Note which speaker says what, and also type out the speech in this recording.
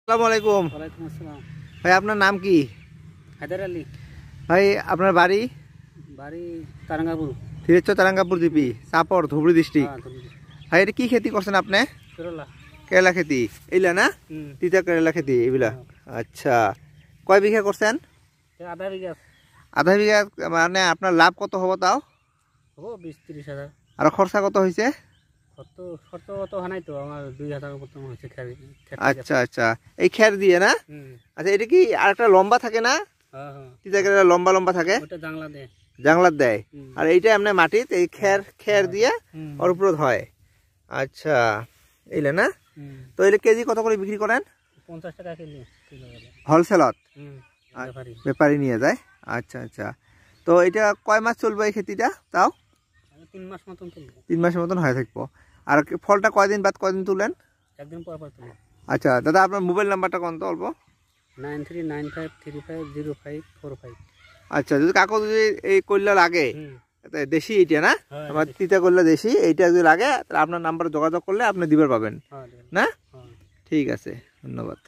Speaker 1: আসসালামু আলাইকুম।
Speaker 2: ওয়ালাইকুম আসসালাম।
Speaker 1: ভাই আপনার নাম কি?
Speaker 2: হায়দার আলী।
Speaker 1: ভাই আপনার বাড়ি?
Speaker 2: বাড়ি তারাঙ্গাপুর।
Speaker 1: ফিরেচ্ছ তারাঙ্গাপুর জিপি চাপর ধুবড়ি ডিস্ট্রিক্ট।
Speaker 2: হ্যাঁ ধুবড়ি।
Speaker 1: ভাই এটা কি খেতি করছেন আপনি?
Speaker 2: কেরালা।
Speaker 1: কেরালা খেতি এইলা না?
Speaker 2: হুম।
Speaker 1: তিতা কেরালা খেতি এইগুলা।
Speaker 2: হ্যাঁ।
Speaker 1: আচ্ছা, কয় বিঘা করছেন?
Speaker 2: আধা বিঘা।
Speaker 1: আধা বিঘা। মানে আপনার লাভ কত হবো তাও?
Speaker 2: হবো 20-30 হাজার।
Speaker 1: আর খরচা কত হয়েছে?
Speaker 2: খরচ অত হয় নাই তো, আমার 2,000 মতো হয়েছে
Speaker 1: আচ্ছা আচ্ছা, এই খের দিয়ে না?
Speaker 2: হুম।
Speaker 1: আচ্ছা, এটা কি আর একটা লম্বা থাকে না?
Speaker 2: হ্যাঁ হ্যাঁ।
Speaker 1: তিতা কেরালা লম্বা লম্বা থাকে,
Speaker 2: ওটা জাংলা দেয়।
Speaker 1: জাংলার দেয়।
Speaker 2: হুম।
Speaker 1: আর এইটা এমনি মাটিতে এই খের দিয়ে
Speaker 2: হুম।
Speaker 1: ওর উপর হয়। আচ্ছা, এইলা না?
Speaker 2: হুম।
Speaker 1: তো এটা কেজি কত করে বিক্রি করেন?
Speaker 2: 50 টাকা কিলো।
Speaker 1: হোলসেলত
Speaker 2: হুম।
Speaker 1: ব্যাপারী নিয়ে যায়। আচ্ছা আচ্ছা, তো এটা কয় মাস চলবে এই খেতিটা তাও?
Speaker 2: 3 মাস মতন তুলবো।
Speaker 1: 3 মাসের মতন হয়ে থাকবো। আর ফলটা কয়দিন বাদ কয়দিন তুলেন?
Speaker 2: একদিন পর পর তুলবো।
Speaker 1: আচ্ছা দাদা, আপনার মোবাইল নাম্বারটা কোন তো অল্প?
Speaker 2: 9395350545।
Speaker 1: আচ্ছা, যদি কাকু যদি এই করলা লাগে, দেশি এইটা না?
Speaker 2: হ্যাঁ,
Speaker 1: আমার তিতা করলা দেশি এইটা যদি লাগে তাহলে আপনার নাম্বার যোগাযোগ করলে আপনি দিবার পাবেন
Speaker 2: হ্যাঁ
Speaker 1: না?
Speaker 2: হ্যাঁ।
Speaker 1: ঠিক আছে, ধন্যবাদ।